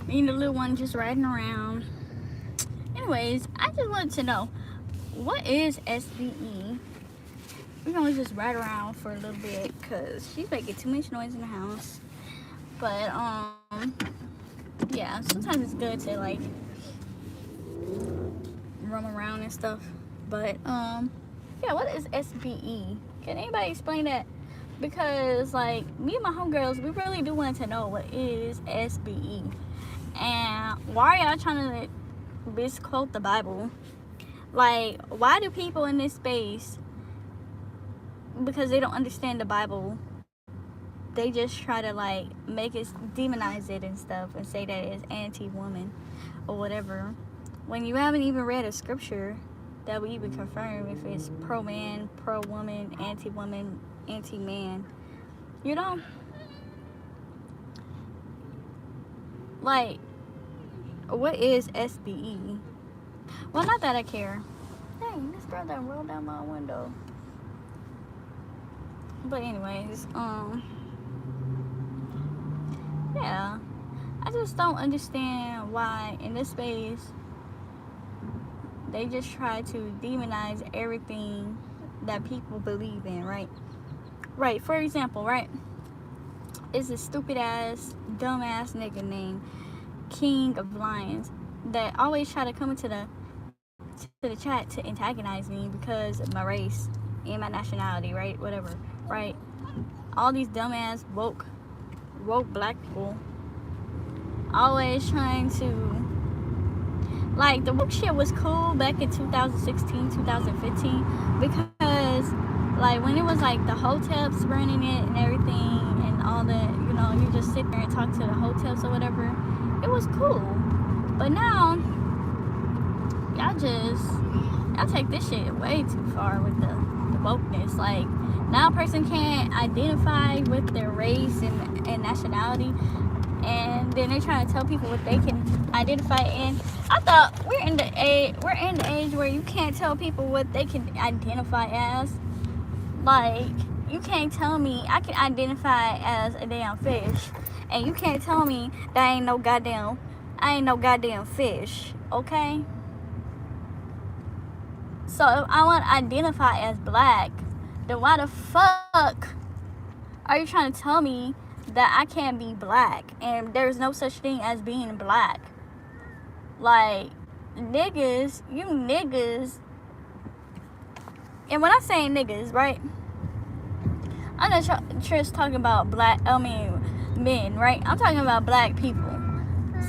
Me and the little one just riding around. Anyways, I just wanted to know, what is SBE? We're gonna just ride around for a little bit because she's making too much noise in the house. But yeah, sometimes it's good to like roam around and stuff. But yeah, what is SBE? Can anybody explain that? Because like me and my homegirls, we really do want to know what is SBE. And why are y'all trying to misquote the Bible? Like, why do people in this space, because they don't understand the Bible, they just try to like make it, demonize it and stuff, and say that it's anti-woman or whatever, when you haven't even read a scripture that would even confirm if it's pro-man, pro-woman, anti-woman, anti-man. You know? Like, what is SBE? Well, not that I care. Dang, this girl done rolled down my window. But anyways, yeah. I just don't understand why in this space they just try to demonize everything that people believe in, right? Right, for example, right? It's a stupid ass, dumb ass nigga named King of Lions that always try to come into the chat to antagonize me because of my race and my nationality, right? Whatever, right? All these dumbass woke black people always trying to, like, the woke shit was cool back in 2016, 2015 because like when it was like the hotels running it and everything and all that, you know, you just sit there and talk to the hotels or whatever, it was cool. But now y'all take this shit way too far with the wokeness. Like, now a person can't identify with their race and nationality, and then they're trying to tell people what they can identify in. I thought we're in the age where you can't tell people what they can identify as. Like, you can't tell me I can identify as a damn fish, and you can't tell me that I ain't no goddamn fish, okay? So if I want to identify as black, then why the fuck are you trying to tell me that I can't be black and there's no such thing as being black? Like, niggas, you niggas. And when I say niggas, right, I'm not just talking about men, right? I'm talking about black people.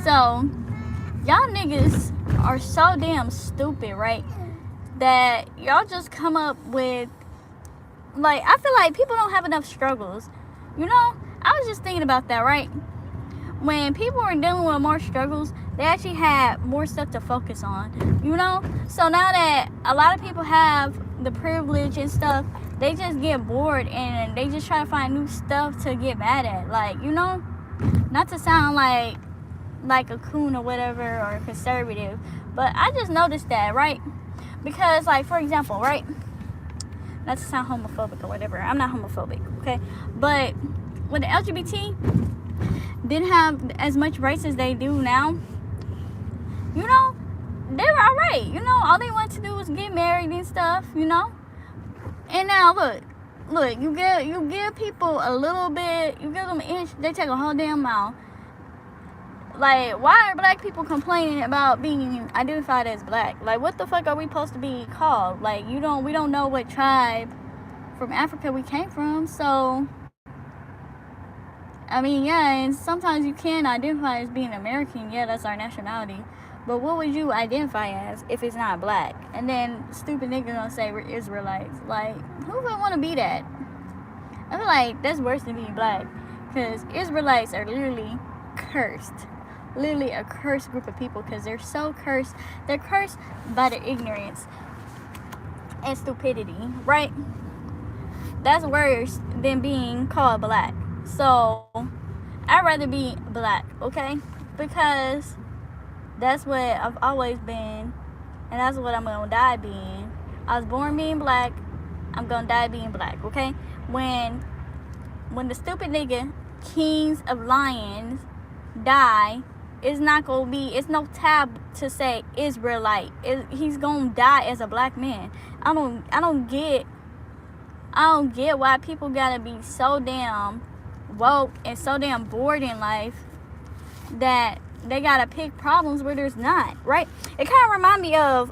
So y'all niggas are so damn stupid, right, that y'all just come up with, like, I feel like people don't have enough struggles. You know, I was just thinking about that, right? When people were dealing with more struggles, they actually had more stuff to focus on, you know? So now that a lot of people have the privilege and stuff, they just get bored and they just try to find new stuff to get mad at. Like, you know, not to sound like a coon or whatever, or conservative, but I just noticed that, right? Because, like, for example, right, not to sound homophobic or whatever, I'm not homophobic, okay? But when the LGBT didn't have as much rights as they do now, you know, they were alright. You know, all they wanted to do was get married and stuff, you know? And now look, you give people a little bit, you give them an inch, they take a whole damn mile. Like, why are black people complaining about being identified as black? Like, what the fuck are we supposed to be called? Like, we don't know what tribe from Africa we came from, so I mean, yeah, and sometimes you can identify as being American, yeah, that's our nationality. But what would you identify as if it's not black? And then stupid niggas gonna say we're Israelites. Like, who would want to be that? I feel like that's worse than being black, because Israelites are literally cursed. Literally a cursed group of people, because they're so cursed. They're cursed by their ignorance and stupidity, right? That's worse than being called black. So I'd rather be black, okay? Because that's what I've always been, and that's what I'm gonna die being. I was born being black, I'm gonna die being black, okay? When the stupid nigga Kings of Lions die, it's not gonna be, it's no tab to say Israelite. He's gonna die as a black man. I don't get why people gotta be so damn woke and so damn bored in life that they gotta pick problems where there's not, right? It kind of remind me of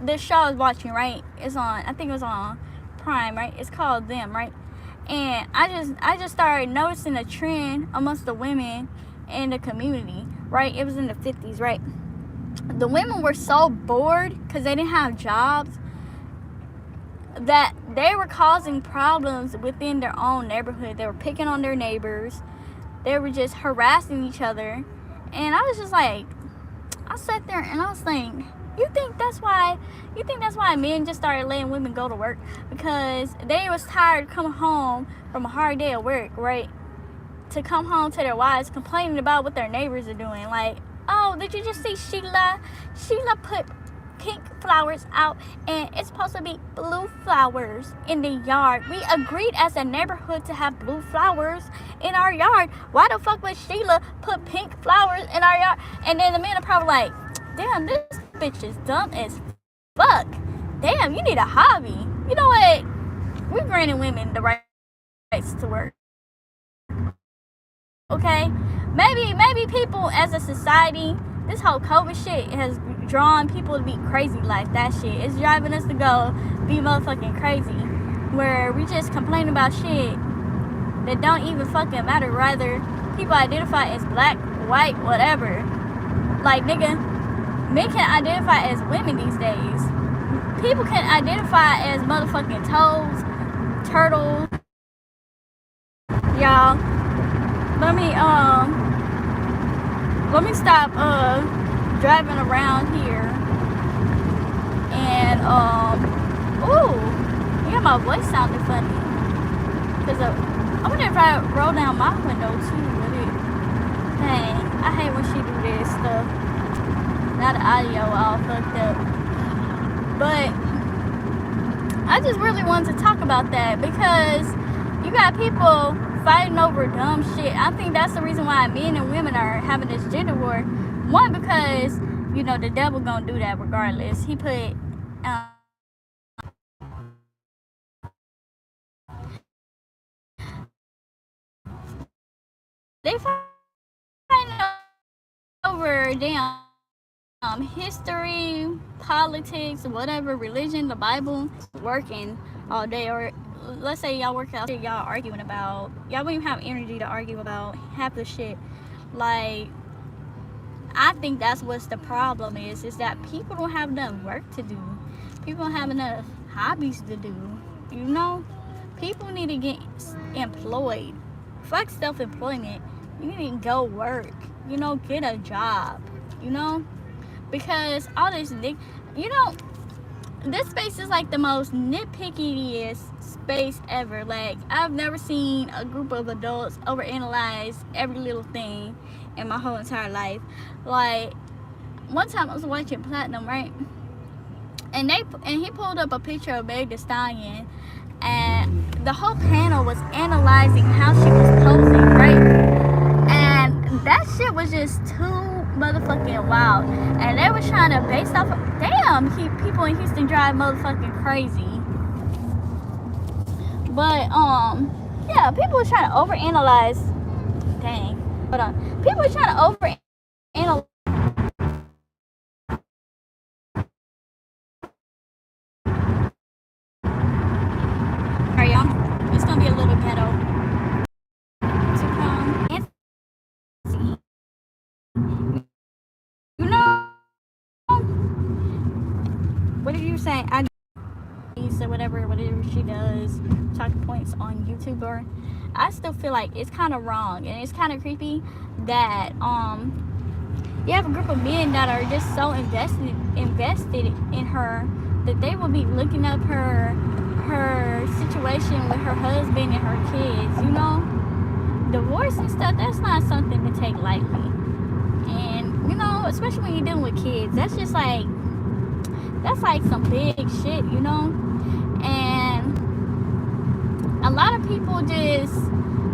this show I was watching, right? It's on, I think it was on Prime, right? It's called Them, right? And I just started noticing a trend amongst the women in the community, right? It was in the 50s, right? The women were so bored because they didn't have jobs that they were causing problems within their own neighborhood. They were picking on their neighbors. They were just harassing each other. And I was just like, I sat there and I was thinking, you think that's why men just started letting women go to work? Because they was tired of coming home from a hard day of work, right? To come home to their wives complaining about what their neighbors are doing. Like, oh, did you just see Sheila? Sheila put pink flowers out and it's supposed to be blue flowers in the yard. We agreed as a neighborhood to have blue flowers in our yard. Why the fuck would Sheila put pink flowers in our yard? And then the men are probably like, damn, this bitch is dumb as fuck. Damn, you need a hobby. You know what? We're granting women the rights to work. Okay? Maybe people as a society, this whole COVID shit has drawn people to be crazy like that shit. It's driving us to go be motherfucking crazy. Where we just complain about shit that don't even fucking matter. Rather, people identify as black, white, whatever. Like, nigga, men can identify as women these days. People can identify as motherfucking toads, turtles. Y'all, let me stop driving around here and ooh, yeah, my voice sounded funny. Cause I wonder if I roll down my window too with it. Dang, I hate when she do this stuff. Now the audio all fucked up. But I just really wanted to talk about that because you got people fighting over dumb shit. I think that's the reason why men and women are having this gender war. One, because, you know, the devil gonna do that regardless. He put they fighting over damn history, politics, whatever, religion, the Bible, working all day. Or let's say y'all work out, y'all arguing about, y'all wouldn't even have energy to argue about half the shit. Like, I think that's what's the problem is that people don't have enough work to do. People don't have enough hobbies to do. You know? People need to get employed. Fuck self-employment. You need to go work. You know, get a job. You know? Because all this, you know, this space is like the most nitpickiest space ever. Like, I've never seen a group of adults overanalyze every little thing in my whole entire life. Like, one time I was watching Platinum, right? And he pulled up a picture of Meg Thee Stallion, and the whole panel was analyzing how she was posing, right? And that shit was just too motherfucking wild. And they were trying to base off of, damn, people in Houston drive motherfucking crazy. But yeah, people were trying to overanalyze. Dang, hold on. People were trying to overanalyze. Alright, y'all, it's gonna be a little ghetto to come and see. You know, what are you saying? Or whatever she does, talking points on YouTube, or I still feel like it's kind of wrong and it's kind of creepy that you have a group of men that are just so invested in her that they will be looking up her situation with her husband and her kids. You know, divorce and stuff, that's not something to take lightly. And you know, especially when you're dealing with kids, that's just like, that's like some big shit, you know. And a lot of people just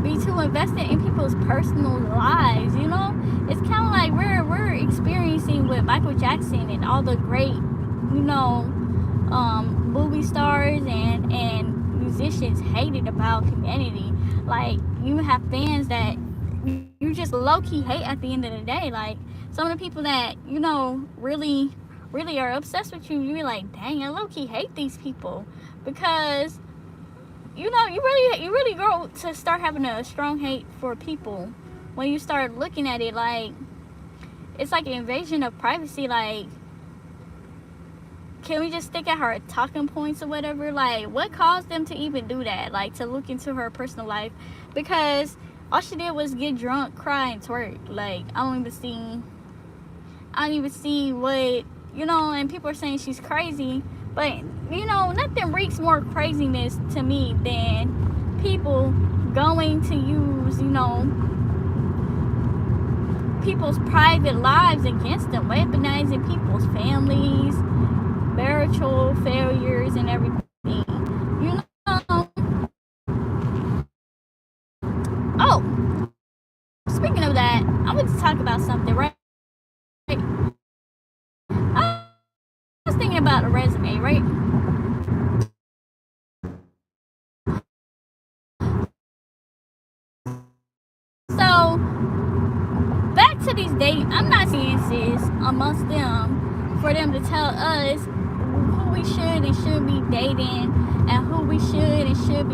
be too invested in people's personal lives, you know. It's kind of like we're experiencing with Michael Jackson and all the great, movie stars and musicians hated about humanity. Like, you have fans that you just low-key hate at the end of the day. Like, some of the people that, really are obsessed with you, you're like, dang, I low-key hate these people. Because, you really grow to start having a strong hate for people when you start looking at it like it's like an invasion of privacy. Like, can we just stick at her talking points or whatever? Like, what caused them to even do that? Like, to look into her personal life? Because all she did was get drunk, cry, and twerk. Like, I don't even see what, and people are saying she's crazy. But, nothing reeks more craziness to me than people going to use, people's private lives against them, weaponizing people's families, marital failures, and everything. Oh, speaking of that, I want to talk about something, right? I was thinking about a resume, right? So, back to these dating, I'm not saying this amongst them for them to tell us who we should and shouldn't be dating and who we should and shouldn't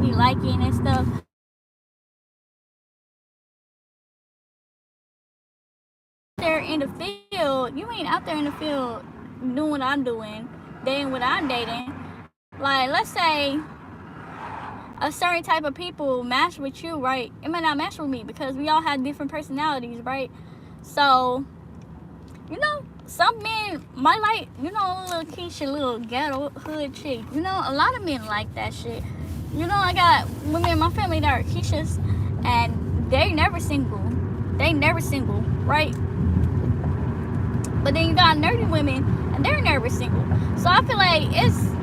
be liking and stuff. There in the field, you ain't out there in the field doing what I'm doing, dating what I'm dating. Like, let's say a certain type of people match with you, right? It might not match with me because we all have different personalities, right? So, some men might like, little Keisha, little ghetto hood chick. A lot of men like that shit. I got women in my family that are Keishas, and they never single, right? But then you got nerdy women, and they're never single. So I feel like it's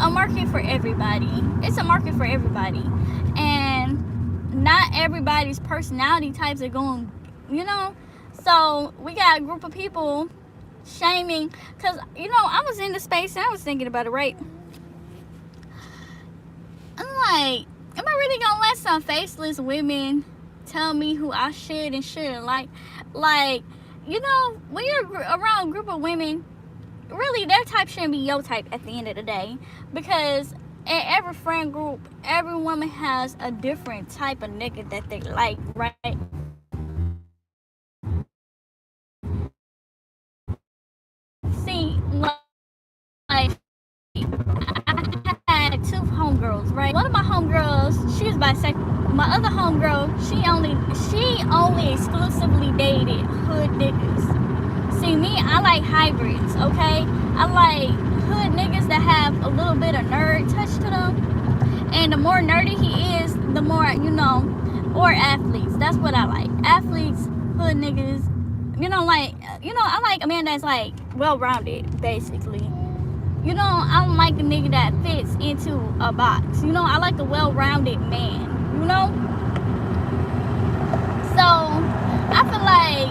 a market for everybody. It's a market for everybody. And not everybody's personality types are going, So we got a group of people shaming. Because, I was in the space and I was thinking about it, right? I'm like, am I really going to let some faceless women tell me who I should and shouldn't like? Like, when you're around a group of women, really, their type shouldn't be your type at the end of the day. Because in every friend group, every woman has a different type of nigga that they like, right? See, like I had two homegirls, right? One of my homegirls, she was bisexual. My other homegirl, she only exclusively dated hood niggas. See, me, I like hybrids, okay? I like hood niggas that have a little bit of nerd touch to them. And the more nerdy he is, the more, or athletes. That's what I like. Athletes, hood niggas. I like a man that's like well-rounded, basically. I don't like a nigga that fits into a box. I like a well-rounded man, So, I feel like,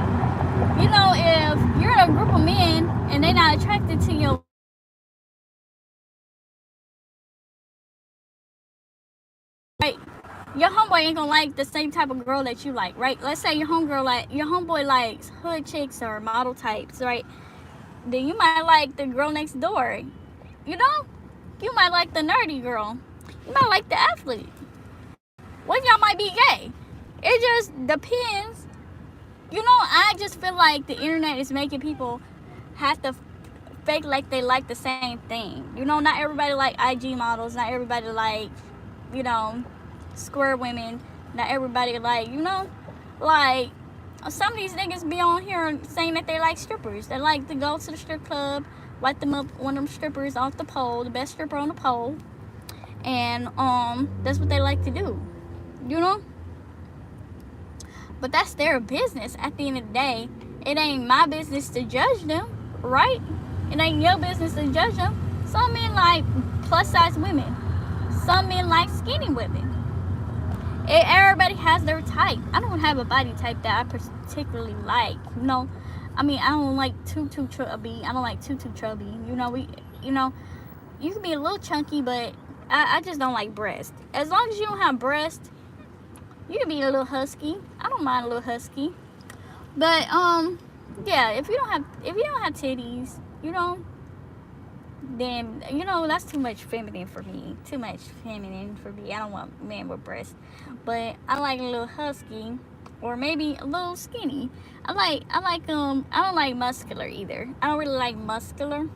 if you're in a group of men and they're not attracted to your right, your homeboy ain't gonna like the same type of girl that you like, right? Let's say your homeboy likes hood chicks or model types, right? Then you might like the girl next door. You might like the nerdy girl. You might like the athlete. What y'all might be gay? It just depends. I just feel like the internet is making people have to fake like they like the same thing. Not everybody like IG models. Not everybody like, square women. Not everybody like, like some of these niggas be on here saying that they like strippers. They like to go to the strip club, wipe them up, one of them strippers off the pole, the best stripper on the pole, and that's what they like to do. But that's their business at the end of the day. It ain't my business to judge them, right? It ain't your business to judge them. Some men like plus size women. Some men like skinny women. everybody has their type. I don't have a body type that I particularly like, you know. I mean, I don't like too chubby. I don't like too chubby. You know, you can be a little chunky, but I just don't like breast. As long as you don't have breast, you can be a little husky. I don't mind a little husky. But yeah, if you don't have titties, you know, then, you know, that's too much feminine for me. I don't want men with breasts. But I like a little husky, or maybe a little skinny. I don't like muscular either. I don't really like muscular.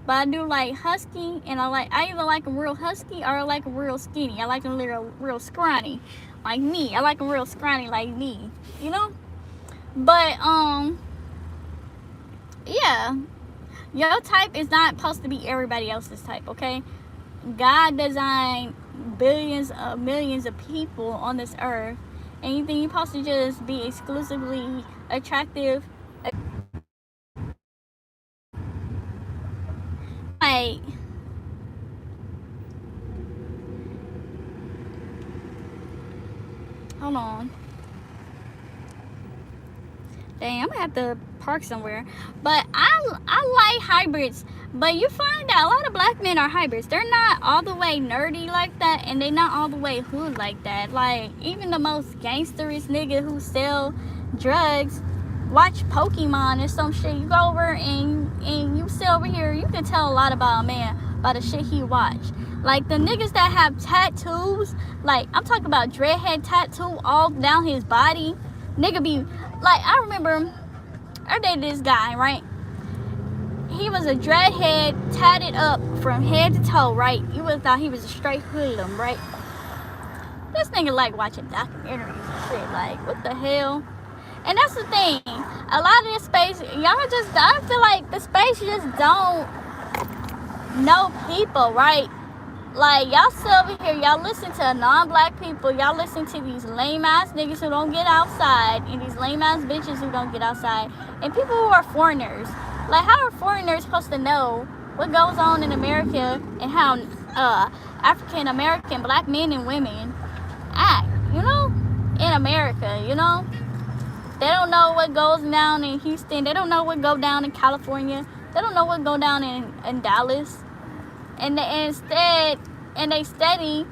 But I do like husky, and I either like them real husky or I like them real skinny. I like them real scrawny, like me. I like them real scrawny like me, you know? But yeah. Your type is not supposed to be everybody else's type, okay? God designed millions of people on this earth, and you think you're supposed to just be exclusively attractive? Like, hold on. Dang, I'm gonna have to park somewhere. But I like hybrids. But you find out a lot of black men are hybrids. They're not all the way nerdy like that, and they're not all the way hood like that. Like, even the most gangsterous nigga who sell drugs watch Pokemon or some shit. You go over and you sit over here, you can tell a lot about a man by the shit he watch. Like, the niggas that have tattoos, like, I'm talking about dreadhead tattoo all down his body. Nigga be like, I remember I dated this guy, right? He was a dreadhead, tatted up from head to toe, right? You would have thought he was a straight hoodlum, right? This nigga like watching documentaries and shit. Like, what the hell? And that's the thing. A lot of this space, I feel like the space just don't know people, right? Like, y'all sit over here, y'all listen to non-black people, y'all listen to these lame-ass niggas who don't get outside, and these lame-ass bitches who don't get outside, and people who are foreigners. Like, how are foreigners supposed to know what goes on in America and how African-American black men and women act, you know, in America, you know? They don't know what goes down in Houston. They don't know what goes down in California. They don't know what goes down in Dallas. And they steady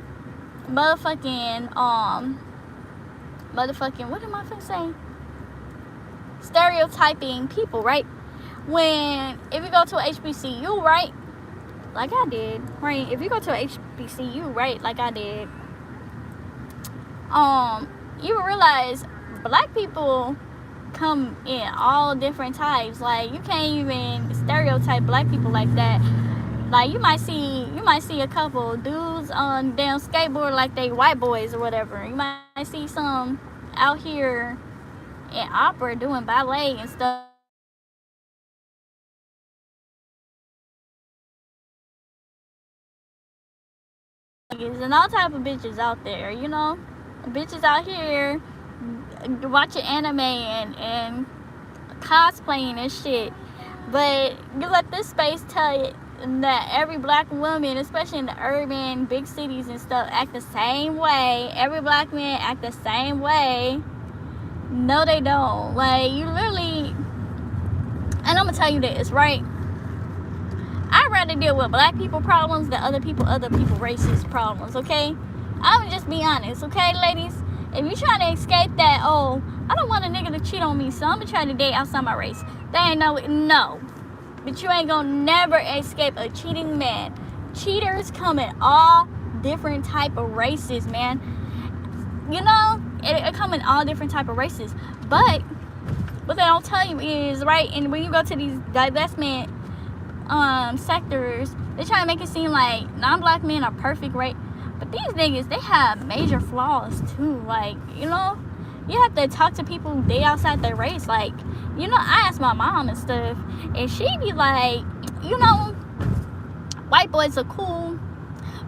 motherfucking what am I finna say? Stereotyping people, right? When if you go to a HBCU, right? Like I did, right? If you go to a HBCU, right? Like I did, you will realize black people come in all different types. Like, you can't even stereotype black people like that. Like, you might see a couple dudes on damn skateboard like they white boys or whatever. You might see some out here in opera doing ballet and stuff. And all type of bitches out there, you know? Bitches out here watching anime and cosplaying and shit. But you let this space tell you that every black woman, especially in the urban big cities and stuff, act the same way. Every black man act the same way. No, they don't. Like, you literally, and I'm gonna tell you this, right? I'd rather deal with black people problems than other people racist problems, okay? I would just be honest, okay, ladies? If you're trying to escape that, oh, I don't want a nigga to cheat on me, so I'm gonna try to date outside my race. That ain't no. But you ain't gonna never escape a cheating man. Cheaters come in all different type of races, man. You know, it come in all different type of races. But what they don't tell you is, right, and when you go to these divestment sectors, they try to make it seem like non-black men are perfect, right? But these niggas, they have major flaws too. Like, you know, you have to talk to people who date outside their race. Like, you know, I ask my mom and stuff, and she be like, you know, white boys are cool,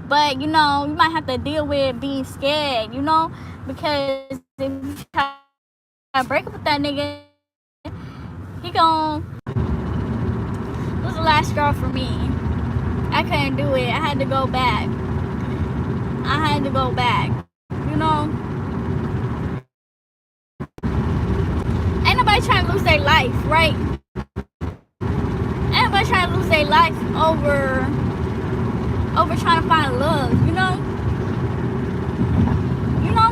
but, you know, you might have to deal with being scared, you know, because if you try to break up with that nigga, he gon' was the last straw for me. I couldn't do it. I had to go back. You know? life, right? Ain't nobody trying to lose their life over trying to find love, you know? You know?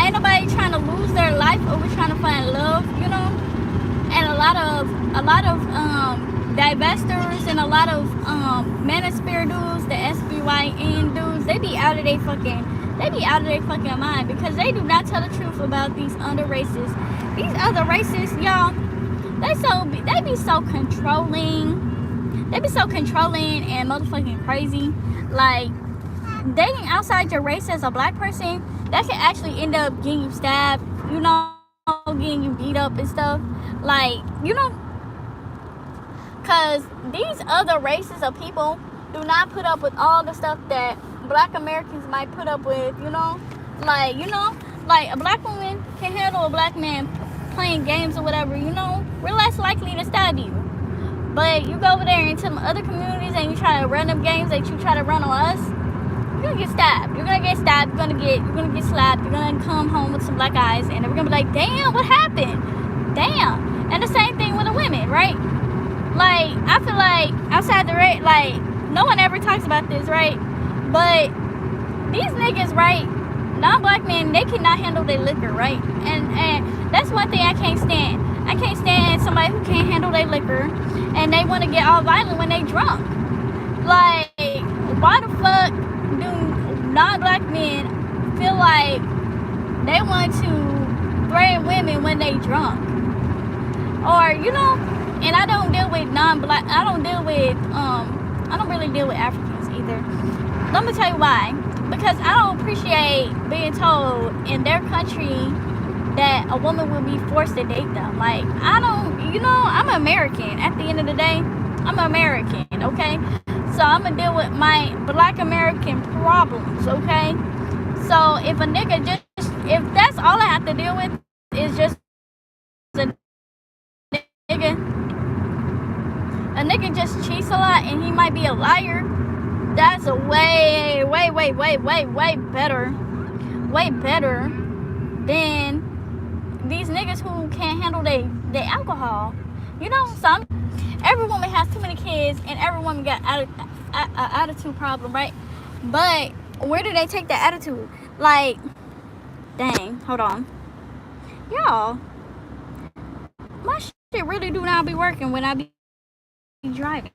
Ain't nobody trying to lose their life over trying to find love, you know? And a lot of divestors and a lot of manosphere dudes, the SBYN dudes, they be out of their fucking mind, because they do not tell the truth about these other races. These other races, y'all, they be so controlling. They be so controlling and motherfucking crazy. Like, dating outside your race as a black person, that can actually end up getting you stabbed, you know, getting you beat up and stuff. Like, you know, because these other races of people do not put up with all the stuff that black Americans might put up with, you know? Like, you know, like a black woman can handle a black man playing games or whatever, you know? We're less likely to stab you. But you go over there into some other communities and you try to run them games that you try to run on us, you're gonna get stabbed. You're gonna get stabbed. You're gonna get slapped. You're gonna come home with some black eyes, and we're gonna be like, damn, what happened? Damn. And the same thing with the women, right? Like, I feel like outside the race, like, no one ever talks about this, right? But these niggas, right, non-black men, they cannot handle their liquor, right? And that's one thing I can't stand. I can't stand somebody who can't handle their liquor and they want to get all violent when they drunk. Like, why the fuck do non-black men feel like they want to threaten women when they drunk? Or, you know, and I don't deal with non-black, I don't really deal with Africans either. Let me tell you why. Because I don't appreciate being told in their country that a woman will be forced to date them. Like, I don't, you know, I'm American. At the end of the day, I'm American, okay? So I'm gonna deal with my black American problems, okay? So if a nigga if that's all I have to deal with is just a nigga just cheats a lot and he might be a liar, that's a way better than these niggas who can't handle their alcohol, you know. So every woman has too many kids and every woman got an attitude problem, right? But where do they take that attitude? Like, dang, hold on, y'all, my shit really do not be working when I be driving.